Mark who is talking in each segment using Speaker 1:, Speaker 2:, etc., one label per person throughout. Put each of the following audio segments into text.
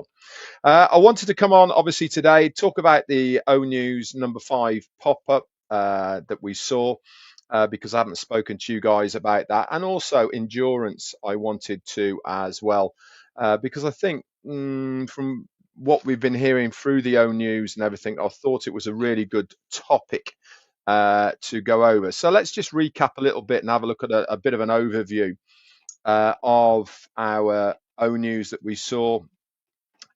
Speaker 1: people. I wanted to come on, obviously, today, talk about the O News number 5 pop-up that we saw, because I haven't spoken to you guys about that. And also endurance, I wanted to as well, because I think from what we've been hearing through the O News and everything, I thought it was a really good topic to go over. So let's just recap a little bit and have a look at a bit of an overview of our O News that we saw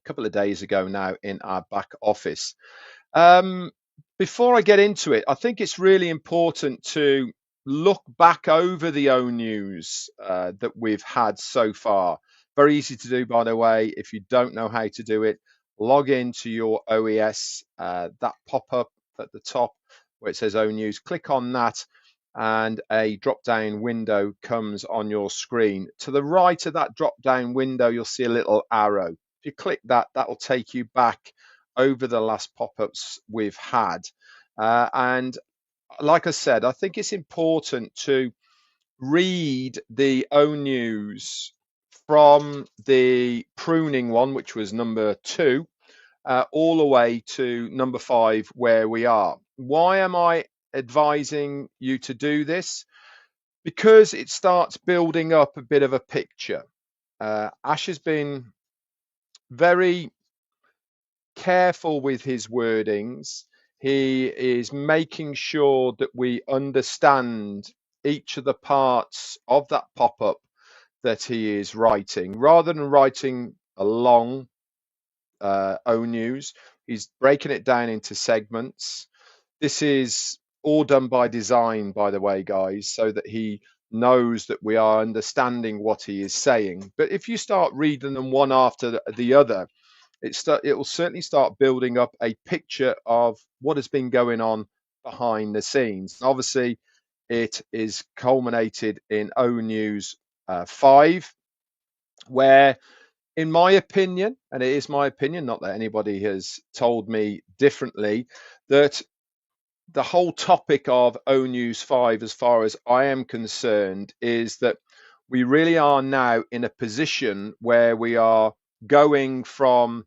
Speaker 1: couple of days ago now in our back office. Before I get into it, I think it's really important to look back over the O News that we've had so far. Very easy to do, by the way. If you don't know how to do it, log into your OES, that pop-up at the top where it says O News, click on that, and a drop-down window comes on your screen. To the right of that drop-down window, you'll see a little arrow. If you click that, that will take you back over the last pop-ups we've had. And like I said, I think it's important to read the O News from the pruning one, which was number 2, all the way to number 5, where we are. Why am I advising you to do this? Because it starts building up a bit of a picture. Ash has been very careful with his wordings. He is making sure that we understand each of the parts of that pop-up that he is writing. Rather than writing a long O News, he's breaking it down into segments. This is all done by design, by the way, guys, so that he knows that we are understanding what he is saying. But if you start reading them one after the other, it will certainly start building up a picture of what has been going on behind the scenes. And obviously, it is culminated in O News 5, where, in my opinion, and it is my opinion, not that anybody has told me differently, that the whole topic of O News 5, as far as I am concerned, is that we really are now in a position where we are going from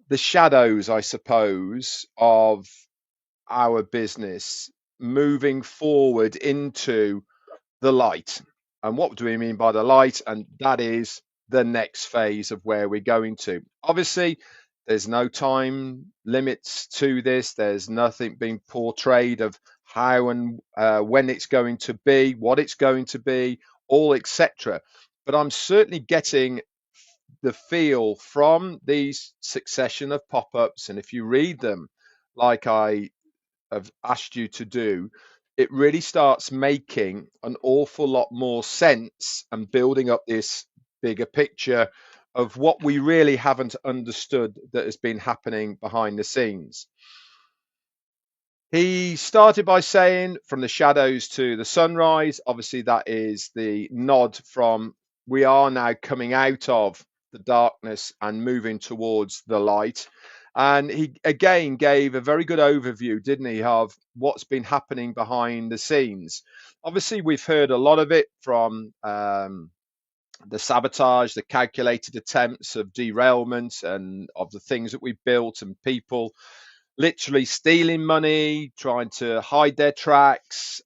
Speaker 1: the shadows, I suppose, of our business, moving forward into the light. And what do we mean by the light? And that is the next phase of where we're going to. Obviously, there's no time limits to this. There's nothing being portrayed of how and when it's going to be, what it's going to be, all etc. But I'm certainly getting the feel from these succession of pop-ups, and if you read them like I have asked you to do, it really starts making an awful lot more sense and building up this bigger picture of what we really haven't understood that has been happening behind the scenes. He started by saying from the shadows to the sunrise. Obviously, that is the nod from we are now coming out of the darkness and moving towards the light. And he again gave a very good overview, didn't he, of what's been happening behind the scenes. Obviously, we've heard a lot of it from the sabotage, the calculated attempts of derailment and of the things that we built, and people literally stealing money, trying to hide their tracks,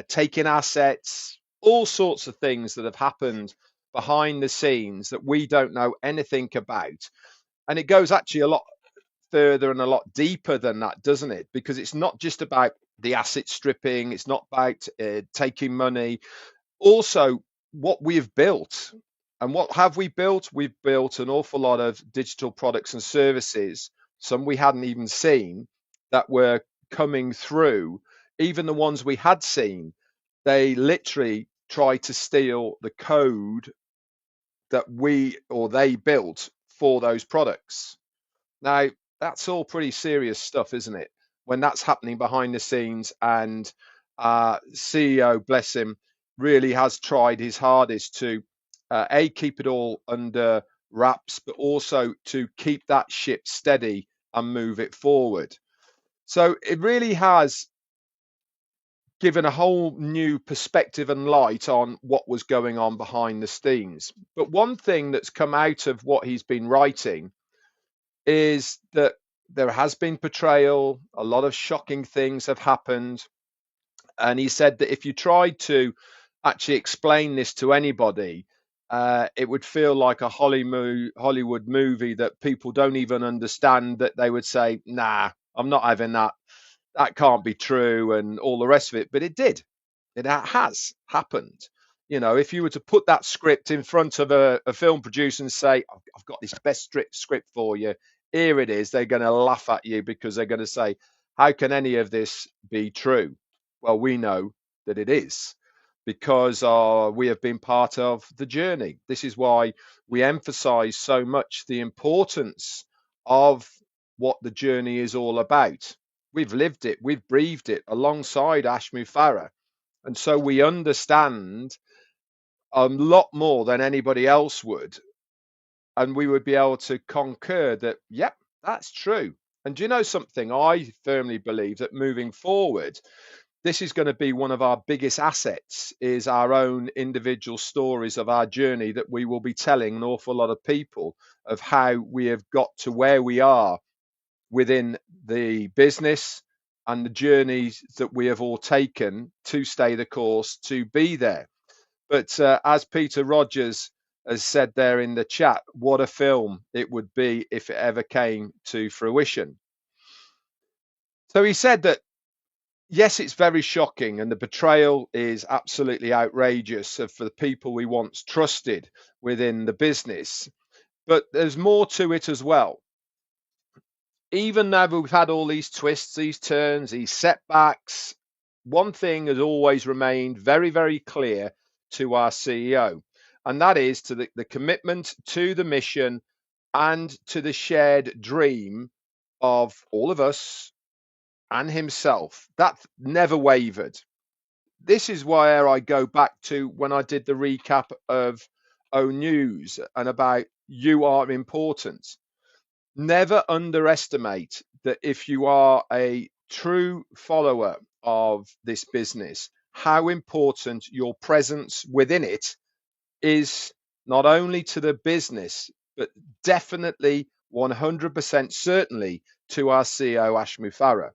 Speaker 1: taking assets, all sorts of things that have happened behind the scenes that we don't know anything about. And it goes actually a lot further and a lot deeper than that, doesn't it? Because it's not just about the asset stripping, it's not about taking money. Also, what we've built. And what have we built? We've built an awful lot of digital products and services, some we hadn't even seen, that were coming through. Even the ones we had seen, they literally tried to steal the code that we or they built for those products. Now, that's all pretty serious stuff, isn't it? When that's happening behind the scenes, and CEO, bless him, really has tried his hardest to keep it all under wraps, but also to keep that ship steady and move it forward. So it really has given a whole new perspective and light on what was going on behind the scenes. But one thing that's come out of what he's been writing is that there has been betrayal, a lot of shocking things have happened. And he said that if you tried to actually explain this to anybody, it would feel like a Hollywood movie that people don't even understand, that they would say, nah, I'm not having that. That can't be true, and all the rest of it. But it did. It has happened. You know, if you were to put that script in front of a film producer and say, I've got this best script for you, here it is, they're going to laugh at you because they're going to say, how can any of this be true? Well, we know that it is because we have been part of the journey. This is why we emphasize so much the importance of what the journey is all about. We've lived it, we've breathed it alongside Ashmu Farah. And so we understand a lot more than anybody else would. And we would be able to concur that, yep, that's true. And do you know something? I firmly believe that moving forward, this is going to be one of our biggest assets, is our own individual stories of our journey that we will be telling an awful lot of people of how we have got to where we are within the business and the journeys that we have all taken to stay the course to be there. But as Peter Rogers has said there in the chat, what a film it would be if it ever came to fruition. So he said that, yes, it's very shocking, and the betrayal is absolutely outrageous for the people we once trusted within the business. But there's more to it as well. Even though we've had all these twists, these turns, these setbacks, one thing has always remained very, very clear to our CEO, and that is to the commitment to the mission and to the shared dream of all of us and himself. That never wavered. This is where I go back to when I did the recap of O News and about you are important. Never underestimate that if you are a true follower of this business, how important your presence within it is, not only to the business, but definitely 100% certainly to our CEO, Ashmu Farah.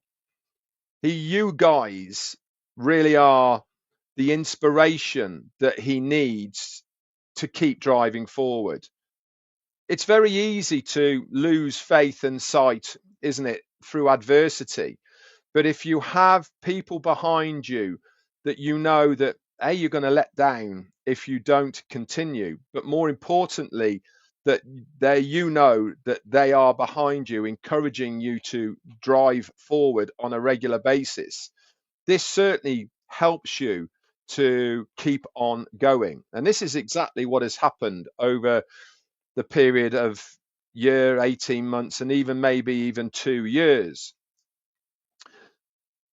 Speaker 1: You guys really are the inspiration that he needs to keep driving forward. It's very easy to lose faith and sight, isn't it, through adversity. But if you have people behind you that you know that, A, you're going to let down if you don't continue, but more importantly, that you know that they are behind you, encouraging you to drive forward on a regular basis, this certainly helps you to keep on going. And this is exactly what has happened over the period of year, 18 months, and even maybe even 2 years.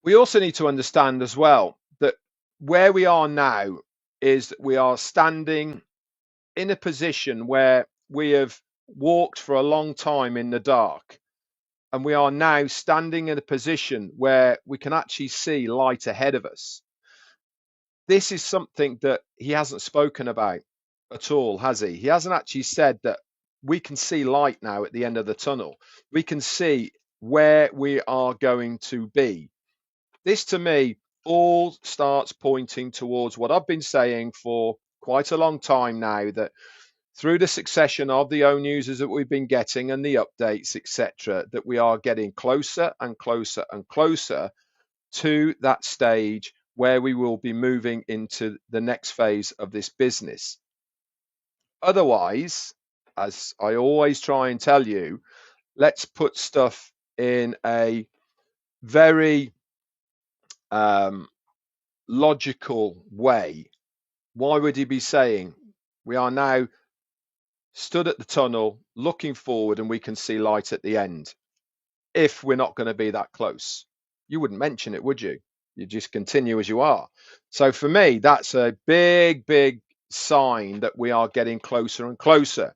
Speaker 1: We also need to understand as well that where we are now is that we are standing in a position where we have walked for a long time in the dark, and we are now standing in a position where we can actually see light ahead of us. This is something that he hasn't spoken about at all, has he? He hasn't actually said that we can see light now at the end of the tunnel. We can see where we are going to be. This, to me, all starts pointing towards what I've been saying for quite a long time now, that through the succession of the own users that we've been getting and the updates, etc., that we are getting closer and closer and closer to that stage where we will be moving into the next phase of this business. Otherwise, as I always try and tell you, let's put stuff in a very logical way. Why would he be saying we are now stood at the tunnel looking forward and we can see light at the end if we're not going to be that close? You wouldn't mention it, would you? You just continue as you are. So for me, that's a big, big sign that we are getting closer and closer.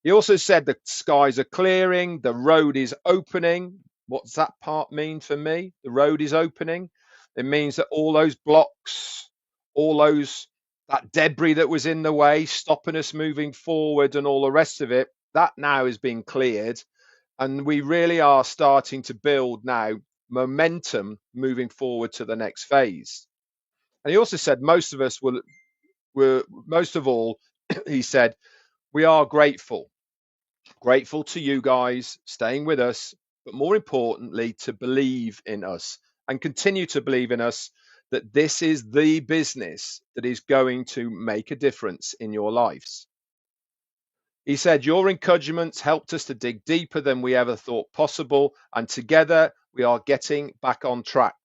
Speaker 1: He also said the skies are clearing, the road is opening. What's that part mean for me? The road is opening. It means that all those blocks, all that debris that was in the way, stopping us moving forward and all the rest of it, that now has been cleared. And we really are starting to build now momentum moving forward to the next phase. And he also said most of us were most of all, he said, we are grateful to you guys staying with us, but more importantly, to believe in us and continue to believe in us, that this is the business that is going to make a difference in your lives. He said, your encouragements helped us to dig deeper than we ever thought possible. And together we are getting back on track,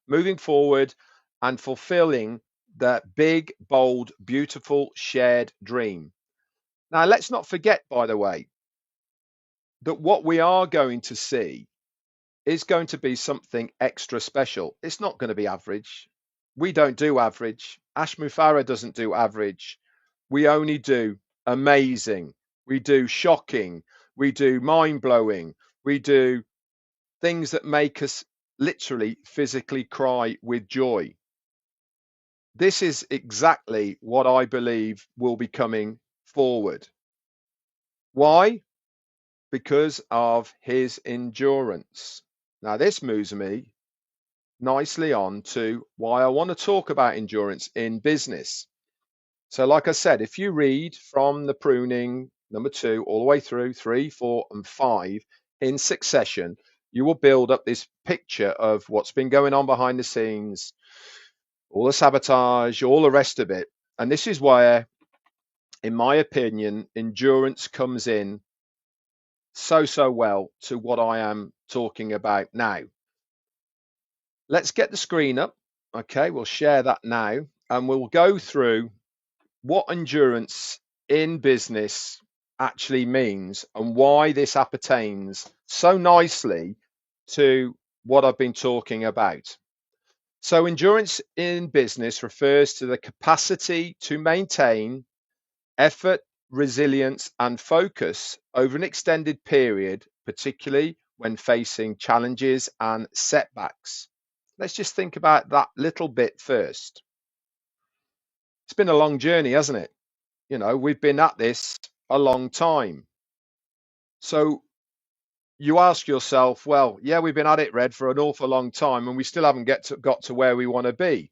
Speaker 1: moving forward and fulfilling that big, bold, beautiful shared dream. Now, let's not forget, by the way, that what we are going to see is going to be something extra special. It's not going to be average. We don't do average. Ash Mufareh doesn't do average. We only do amazing. We do shocking. We do mind blowing. We do things that make us literally physically cry with joy. This is exactly what I believe will be coming forward. Why? Because of his endurance. Now, this moves me nicely on to why I want to talk about endurance in business. So, like I said, if you read from the pruning number 2 all the way through 3, 4, and 5 in succession, you will build up this picture of what's been going on behind the scenes, all the sabotage, all the rest of it. And this is where, in my opinion, endurance comes in so well to what I am talking about now. Let's get the screen up. Okay, we'll share that now and we'll go through what endurance in business actually means and why this appertains so nicely to what I've been talking about. So, endurance in business refers to the capacity to maintain effort, resilience, and focus over an extended period, particularly when facing challenges and setbacks. Let's just think about that little bit first. It's been a long journey, hasn't it? You know, we've been at this a long time. So you ask yourself, well, yeah, we've been at it, Red, for an awful long time, and we still haven't got to where we want to be.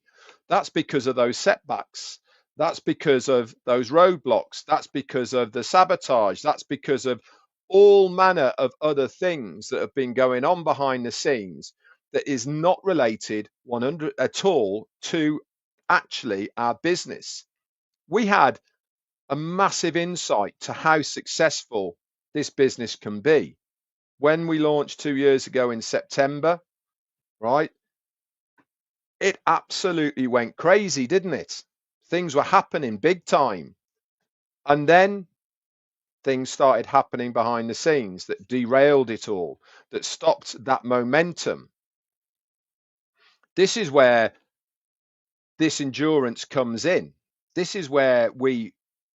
Speaker 1: That's because of those setbacks. That's because of those roadblocks. That's because of the sabotage. That's because of all manner of other things that have been going on behind the scenes that is not related 100 at all to actually our business. We had a massive insight to how successful this business can be when we launched 2 years ago in September, right? It absolutely went crazy, didn't it? Things were happening big time. And then things started happening behind the scenes that derailed it all, that stopped that momentum. This is where this endurance comes in. This is where we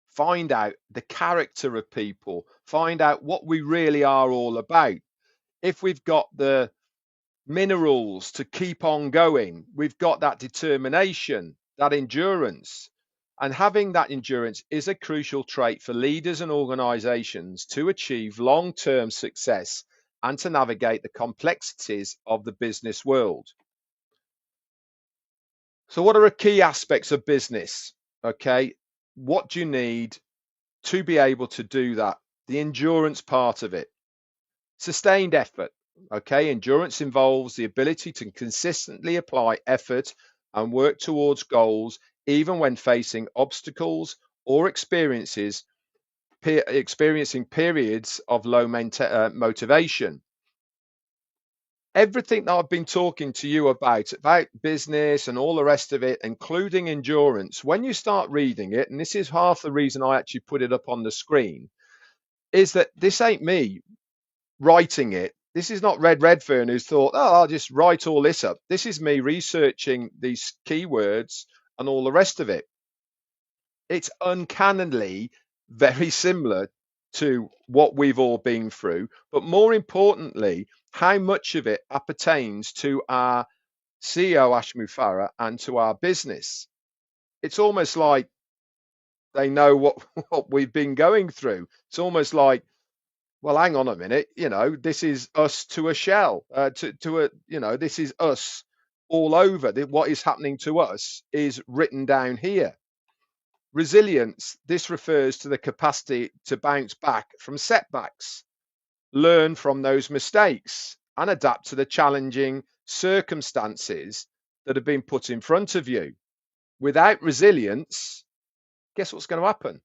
Speaker 1: find out the character of people, find out what we really are all about. If we've got the minerals to keep on going, we've got that determination, that endurance. And having that endurance is a crucial trait for leaders and organizations to achieve long-term success and to navigate the complexities of the business world. So what are the key aspects of business? Okay, what do you need to be able to do that? The endurance part of it. Sustained effort. Okay, endurance involves the ability to consistently apply effort and work towards goals, even when facing obstacles or experiencing periods of low motivation. Everything that I've been talking to you about business and all the rest of it, including endurance, when you start reading it, and this is half the reason I actually put it up on the screen, is that this ain't me writing it. This is not Redfern who's thought, oh, I'll just write all this up. This is me researching these keywords and all the rest of it. It's uncannily very similar to what we've all been through, but more importantly, how much of it appertains to our CEO Ashmu Farah and to our business. It's almost like they know what we've been going through. It's almost like, well, hang on a minute, this is us to a shell, this is us all over. What is happening to us is written down here. Resilience, this refers to the capacity to bounce back from setbacks, learn from those mistakes, and adapt to the challenging circumstances that have been put in front of you. Without resilience, guess what's going to happen?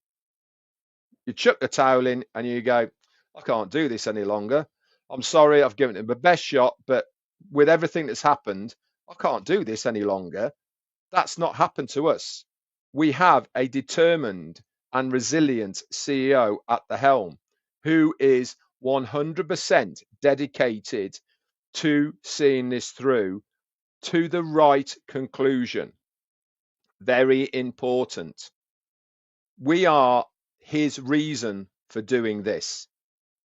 Speaker 1: You chuck the towel in and you go, I can't do this any longer. I'm sorry, I've given it my best shot, but with everything that's happened, I can't do this any longer. That's not happened to us. We have a determined and resilient CEO at the helm who is 100% dedicated to seeing this through to the right conclusion. Very important. We are his reason for doing this.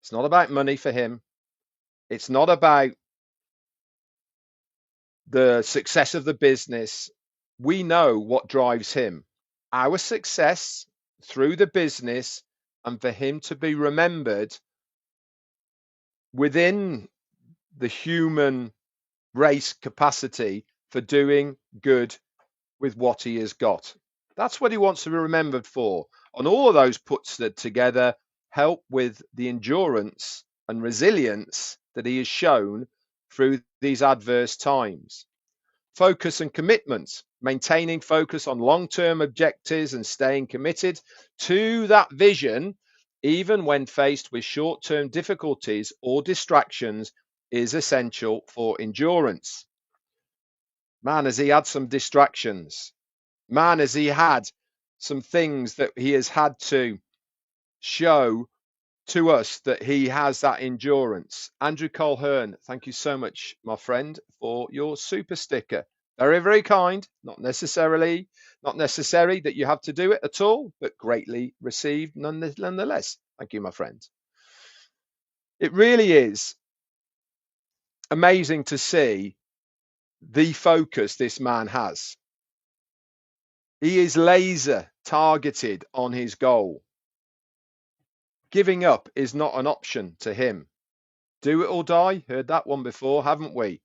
Speaker 1: It's not about money for him. It's not about the success of the business. We know what drives him. Our success through the business, and for him to be remembered within the human race capacity for doing good with what he has got. That's what he wants to be remembered for. And all of those puts that together help with the endurance and resilience that he has shown through these adverse times. Focus and commitment, maintaining focus on long-term objectives and staying committed to that vision, even when faced with short-term difficulties or distractions, is essential for endurance. Man, has he had some distractions? Man, has he had some things that he has had to show to us that he has that endurance? Andrew Colhern, thank you so much, my friend, for your super sticker. Very, very kind. Not necessary that you have to do it at all, but greatly received nonetheless. Thank you, my friend. It really is amazing to see the focus this man has. He is laser targeted on his goal. Giving up is not an option to him. Do it or die. Heard that one before, haven't we?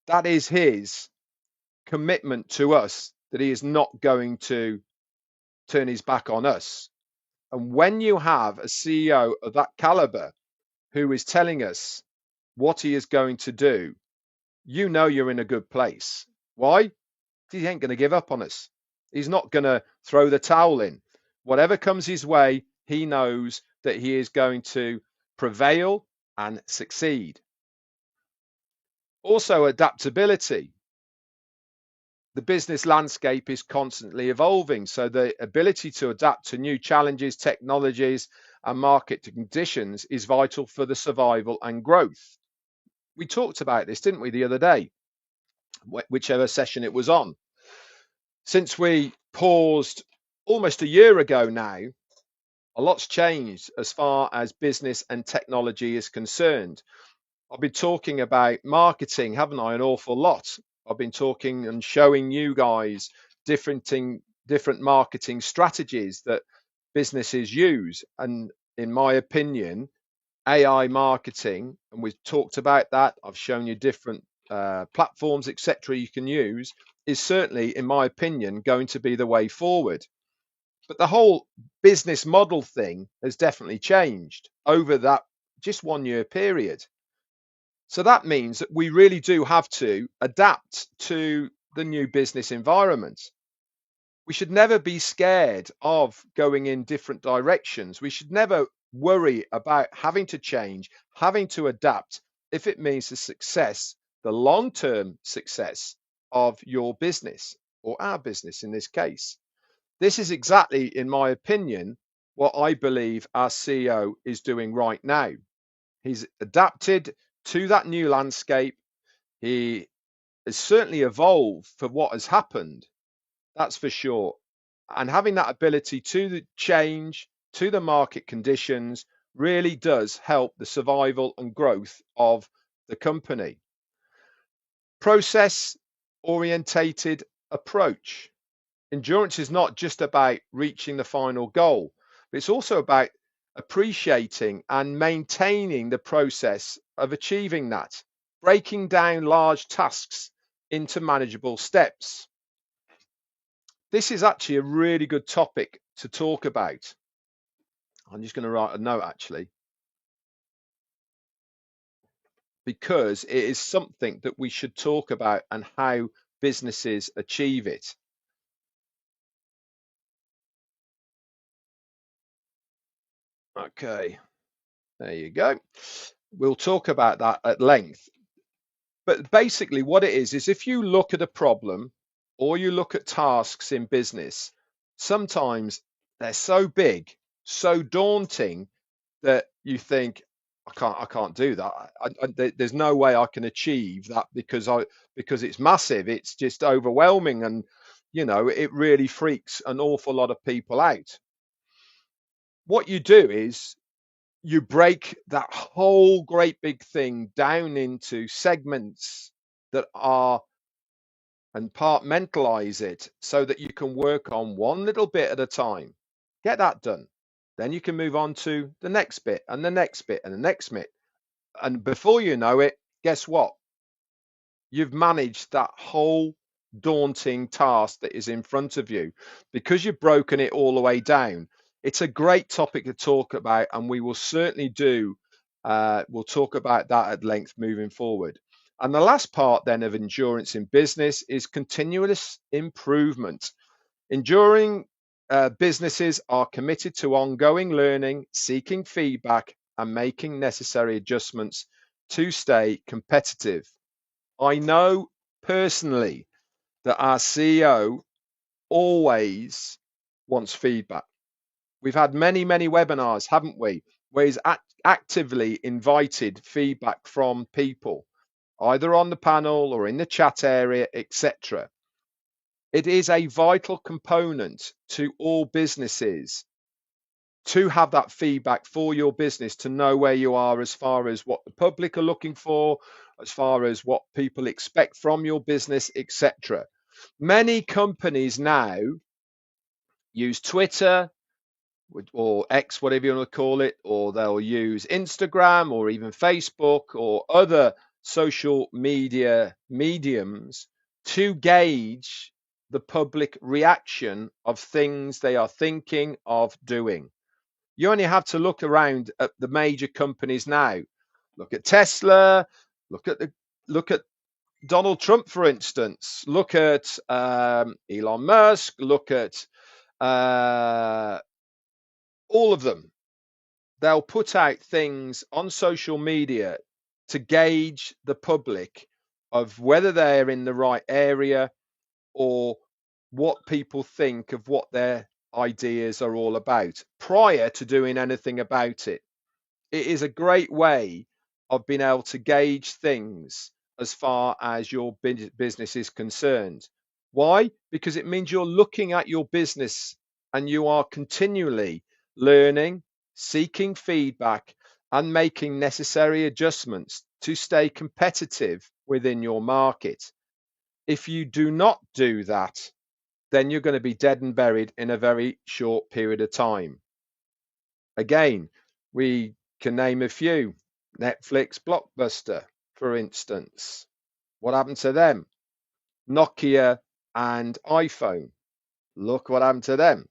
Speaker 1: That is his commitment to us, that he is not going to turn his back on us. And when you have a CEO of that caliber who is telling us what he is going to do, you know you're in a good place. Why? He ain't going to give up on us. He's not going to throw the towel in. Whatever comes his way, he knows that he is going to prevail and succeed. Also, adaptability. The business landscape is constantly evolving, so the ability to adapt to new challenges, technologies, and market conditions is vital for the survival and growth. We talked about this, didn't we, the other day, whichever session it was on. Since we paused almost a year ago now, a lot's changed as far as business and technology is concerned. I've been talking about marketing, haven't I, an awful lot. I've been talking and showing you guys different marketing strategies that businesses use. And in my opinion, AI marketing, and we've talked about that, I've shown you different platforms, etc. you can use, is certainly, in my opinion, going to be the way forward. But the whole business model thing has definitely changed over that just 1 year period. So that means that we really do have to adapt to the new business environment. We should never be scared of going in different directions. We should never worry about having to change, having to adapt, if it means the success, the long-term success of your business, or our business in this case. This is exactly, in my opinion, what I believe our CEO is doing right now. He's adapted to that new landscape. He has certainly evolved for what has happened, that's for sure. And having that ability to change to the market conditions really does help the survival and growth of the company. Process orientated approach. Endurance is not just about reaching the final goal, but it's also about appreciating and maintaining the process of achieving that, breaking down large tasks into manageable steps. This is actually a really good topic to talk about. I'm just going to write a note actually, because it is something that we should talk about and how businesses achieve it. Okay, there you go. We'll talk about that at length. But basically, what it is if you look at a problem or you look at tasks in business, sometimes they're so big, so daunting that you think, I can't do that. There's no way I can achieve that because it's massive. It's just overwhelming, and it really freaks an awful lot of people out. What you do is you break that whole great big thing down into segments that are and compartmentalize it so that you can work on one little bit at a time. Get that done. Then you can move on to the next bit and the next bit and the next bit. And before you know it, guess what? You've managed that whole daunting task that is in front of you because you've broken it all the way down. It's a great topic to talk about, and we will certainly do. We'll talk about that at length moving forward. And the last part then of endurance in business is continuous improvement. Enduring businesses are committed to ongoing learning, seeking feedback, and making necessary adjustments to stay competitive. I know personally that our CEO always wants feedback. We've had many, many webinars, haven't we, where he's actively invited feedback from people, either on the panel or in the chat area, etc. It is a vital component to all businesses to have that feedback for your business, to know where you are as far as what the public are looking for, as far as what people expect from your business, etc. Many companies now use Twitter or X, whatever you want to call it, or they'll use Instagram or even Facebook or other social media mediums to gauge the public reaction of things they are thinking of doing. You only have to look around at the major companies now. Look at Tesla. Look at Donald Trump, for instance. Look at Elon Musk. Look at all of them. They'll put out things on social media to gauge the public of whether they're in the right area or what people think of what their ideas are all about prior to doing anything about it. It is a great way of being able to gauge things as far as your business is concerned. Why? Because it means you're looking at your business and you are continually learning, seeking feedback, and making necessary adjustments to stay competitive within your market. If you do not do that, then you're going to be dead and buried in a very short period of time. Again, we can name a few. Netflix, Blockbuster, for instance. What happened to them? Nokia and iPhone. Look what happened to them.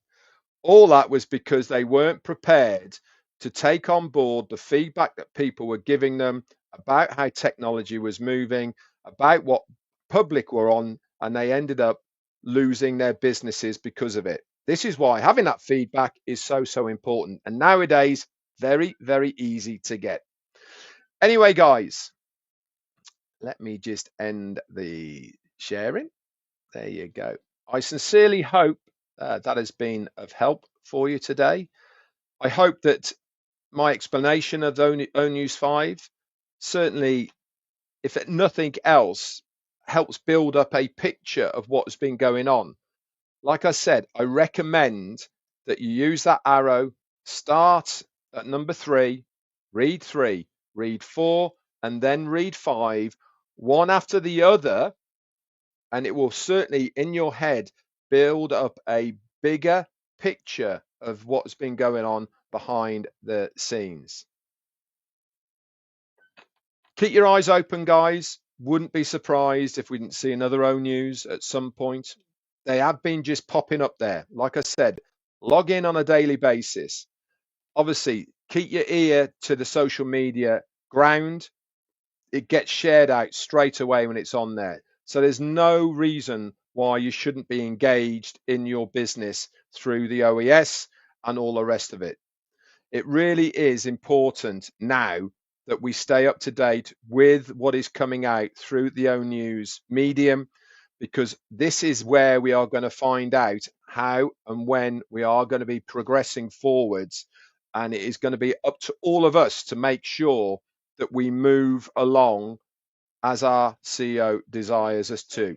Speaker 1: All that was because they weren't prepared to take on board the feedback that people were giving them about how technology was moving, about what public were on, and they ended up losing their businesses because of it. This is why having that feedback is so, so important. And nowadays, very, very easy to get. Anyway, guys, let me just end the sharing. There you go. I sincerely hope that has been of help for you today. I hope that my explanation of ONEWS 5 certainly, if nothing else, helps build up a picture of what's been going on. Like I said, I recommend that you use that arrow, start at number 3, read 4, and then read 5, one after the other, and it will certainly in your head build up a bigger picture of what's been going on behind the scenes. Keep your eyes open, guys. Wouldn't be surprised if we didn't see another O News at some point. They have been just popping up there. Like I said, log in on a daily basis. Obviously, keep your ear to the social media ground. It gets shared out straight away when it's on there. So there's no reason why you shouldn't be engaged in your business through the OES and all the rest of it. It really is important now that we stay up to date with what is coming out through the O News medium, because this is where we are going to find out how and when we are going to be progressing forwards. And it is going to be up to all of us to make sure that we move along as our CEO desires us to.